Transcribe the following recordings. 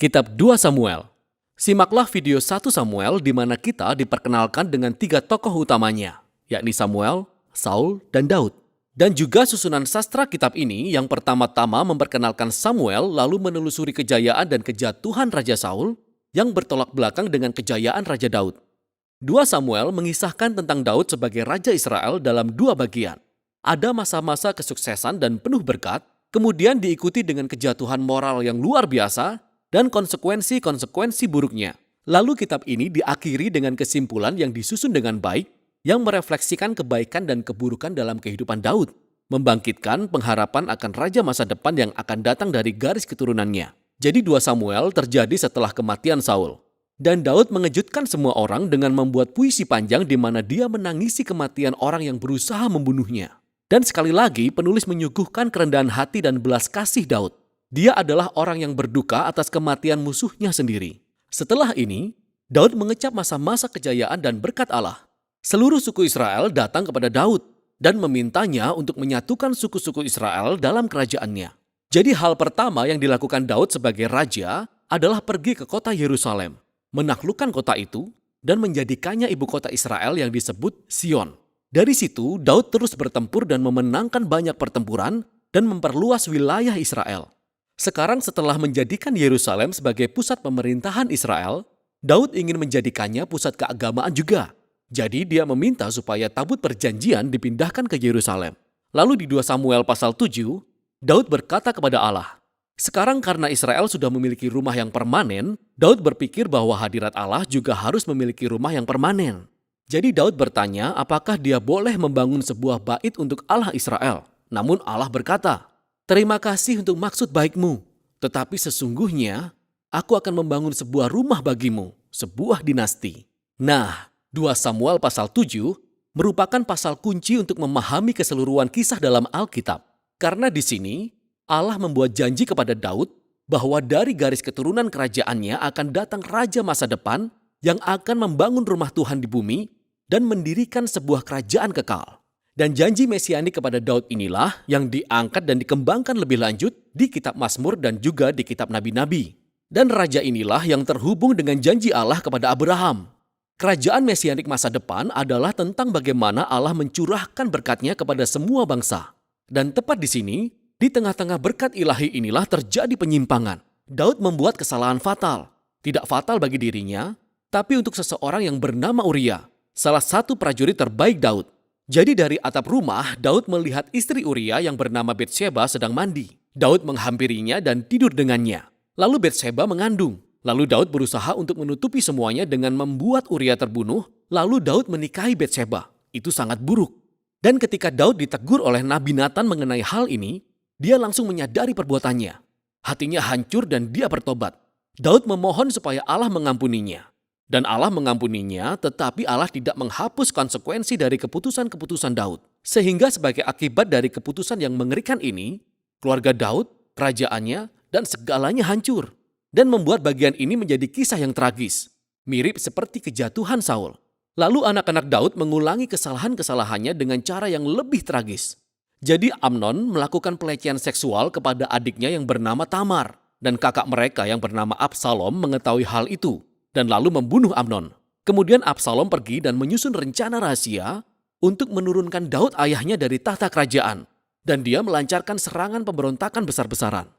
Kitab 2 Samuel. Simaklah video 1 Samuel di mana kita diperkenalkan dengan 3 tokoh utamanya, yakni Samuel, Saul, dan Daud. Dan juga susunan sastra kitab ini yang pertama-tama memperkenalkan Samuel lalu menelusuri kejayaan dan kejatuhan Raja Saul yang bertolak belakang dengan kejayaan Raja Daud. 2 Samuel mengisahkan tentang Daud sebagai Raja Israel dalam 2 bagian. Ada masa-masa kesuksesan dan penuh berkat, kemudian diikuti dengan kejatuhan moral yang luar biasa, dan konsekuensi-konsekuensi buruknya. Lalu kitab ini diakhiri dengan kesimpulan yang disusun dengan baik, yang merefleksikan kebaikan dan keburukan dalam kehidupan Daud, membangkitkan pengharapan akan raja masa depan yang akan datang dari garis keturunannya. Jadi 2 Samuel terjadi setelah kematian Saul. Dan Daud mengejutkan semua orang dengan membuat puisi panjang di mana dia menangisi kematian orang yang berusaha membunuhnya. Dan sekali lagi penulis menyuguhkan kerendahan hati dan belas kasih Daud. Dia adalah orang yang berduka atas kematian musuhnya sendiri. Setelah ini, Daud mengecap masa-masa kejayaan dan berkat Allah. Seluruh suku Israel datang kepada Daud dan memintanya untuk menyatukan suku-suku Israel dalam kerajaannya. Jadi hal pertama yang dilakukan Daud sebagai raja adalah pergi ke kota Yerusalem, menaklukkan kota itu, dan menjadikannya ibu kota Israel yang disebut Sion. Dari situ, Daud terus bertempur dan memenangkan banyak pertempuran dan memperluas wilayah Israel. Sekarang setelah menjadikan Yerusalem sebagai pusat pemerintahan Israel, Daud ingin menjadikannya pusat keagamaan juga. Jadi dia meminta supaya tabut perjanjian dipindahkan ke Yerusalem. Lalu di 2 Samuel pasal 7, Daud berkata kepada Allah, "Sekarang karena Israel sudah memiliki rumah yang permanen, Daud berpikir bahwa hadirat Allah juga harus memiliki rumah yang permanen." Jadi Daud bertanya apakah dia boleh membangun sebuah bait untuk Allah Israel. Namun Allah berkata, "Terima kasih untuk maksud baikmu, tetapi sesungguhnya aku akan membangun sebuah rumah bagimu, sebuah dinasti." Nah, 2 Samuel pasal 7 merupakan pasal kunci untuk memahami keseluruhan kisah dalam Alkitab. Karena di sini Allah membuat janji kepada Daud bahwa dari garis keturunan kerajaannya akan datang raja masa depan yang akan membangun rumah Tuhan di bumi dan mendirikan sebuah kerajaan kekal. Dan janji mesianik kepada Daud inilah yang diangkat dan dikembangkan lebih lanjut di kitab Mazmur dan juga di kitab nabi-nabi. Dan raja inilah yang terhubung dengan janji Allah kepada Abraham. Kerajaan mesianik masa depan adalah tentang bagaimana Allah mencurahkan berkatnya kepada semua bangsa. Dan tepat di sini, di tengah-tengah berkat ilahi inilah terjadi penyimpangan. Daud membuat kesalahan fatal. Tidak fatal bagi dirinya, tapi untuk seseorang yang bernama Uria, salah satu prajurit terbaik Daud. Jadi dari atap rumah, Daud melihat istri Uria yang bernama Batsheba sedang mandi. Daud menghampirinya dan tidur dengannya. Lalu Batsheba mengandung. Lalu Daud berusaha untuk menutupi semuanya dengan membuat Uria terbunuh. Lalu Daud menikahi Batsheba. Itu sangat buruk. Dan ketika Daud ditegur oleh Nabi Nathan mengenai hal ini, dia langsung menyadari perbuatannya. Hatinya hancur dan dia bertobat. Daud memohon supaya Allah mengampuninya. Dan Allah mengampuninya, tetapi Allah tidak menghapus konsekuensi dari keputusan-keputusan Daud. Sehingga sebagai akibat dari keputusan yang mengerikan ini, keluarga Daud, kerajaannya, dan segalanya hancur. Dan membuat bagian ini menjadi kisah yang tragis. Mirip seperti kejatuhan Saul. Lalu anak-anak Daud mengulangi kesalahan-kesalahannya dengan cara yang lebih tragis. Jadi Amnon melakukan pelecehan seksual kepada adiknya yang bernama Tamar. Dan kakak mereka yang bernama Absalom mengetahui hal itu dan lalu membunuh Amnon. Kemudian Absalom pergi dan menyusun rencana rahasia untuk menurunkan Daud ayahnya dari tahta kerajaan. Dan dia melancarkan serangan pemberontakan besar-besaran.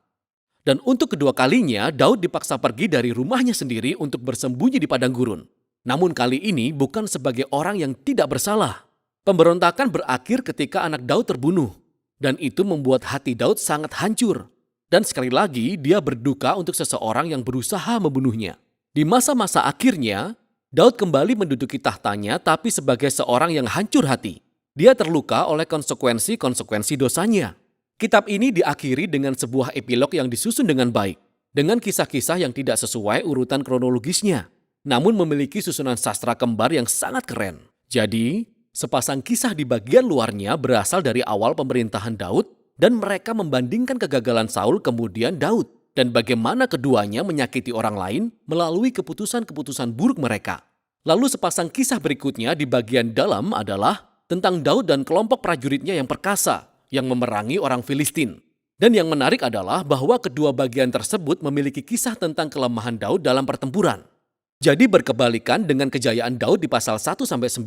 Dan untuk kedua kalinya Daud dipaksa pergi dari rumahnya sendiri untuk bersembunyi di padang gurun. Namun kali ini bukan sebagai orang yang tidak bersalah. Pemberontakan berakhir ketika anak Daud terbunuh. Dan itu membuat hati Daud sangat hancur. Dan sekali lagi dia berduka untuk seseorang yang berusaha membunuhnya. Di masa-masa akhirnya, Daud kembali menduduki tahtanya tapi sebagai seorang yang hancur hati. Dia terluka oleh konsekuensi-konsekuensi dosanya. Kitab ini diakhiri dengan sebuah epilog yang disusun dengan baik, dengan kisah-kisah yang tidak sesuai urutan kronologisnya, namun memiliki susunan sastra kembar yang sangat keren. Jadi, sepasang kisah di bagian luarnya berasal dari awal pemerintahan Daud dan mereka membandingkan kegagalan Saul kemudian Daud. Dan bagaimana keduanya menyakiti orang lain melalui keputusan-keputusan buruk mereka. Lalu sepasang kisah berikutnya di bagian dalam adalah tentang Daud dan kelompok prajuritnya yang perkasa, yang memerangi orang Filistin. Dan yang menarik adalah bahwa kedua bagian tersebut memiliki kisah tentang kelemahan Daud dalam pertempuran. Jadi berkebalikan dengan kejayaan Daud di pasal 1-9,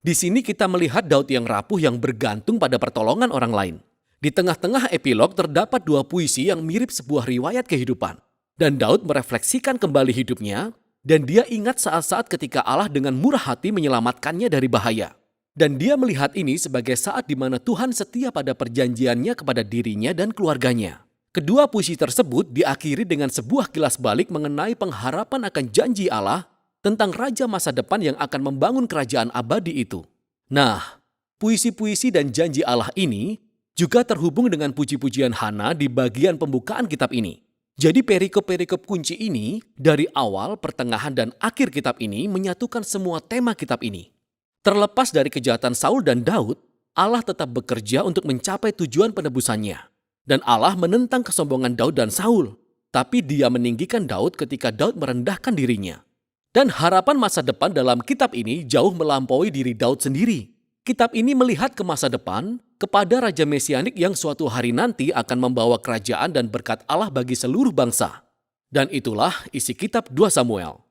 di sini kita melihat Daud yang rapuh yang bergantung pada pertolongan orang lain. Di tengah-tengah epilog terdapat dua puisi yang mirip sebuah riwayat kehidupan. Dan Daud merefleksikan kembali hidupnya, dan dia ingat saat-saat ketika Allah dengan murah hati menyelamatkannya dari bahaya. Dan dia melihat ini sebagai saat di mana Tuhan setia pada perjanjiannya kepada dirinya dan keluarganya. Kedua puisi tersebut diakhiri dengan sebuah kilas balik mengenai pengharapan akan janji Allah tentang raja masa depan yang akan membangun kerajaan abadi itu. Nah, puisi-puisi dan janji Allah ini juga terhubung dengan puji-pujian Hana di bagian pembukaan kitab ini. Jadi perikop-perikop kunci ini dari awal, pertengahan, dan akhir kitab ini menyatukan semua tema kitab ini. Terlepas dari kejahatan Saul dan Daud, Allah tetap bekerja untuk mencapai tujuan penebusannya. Dan Allah menentang kesombongan Daud dan Saul. Tapi dia meninggikan Daud ketika Daud merendahkan dirinya. Dan harapan masa depan dalam kitab ini jauh melampaui diri Daud sendiri. Kitab ini melihat ke masa depan, kepada Raja Mesianik yang suatu hari nanti akan membawa kerajaan dan berkat Allah bagi seluruh bangsa. Dan itulah isi kitab 2 Samuel.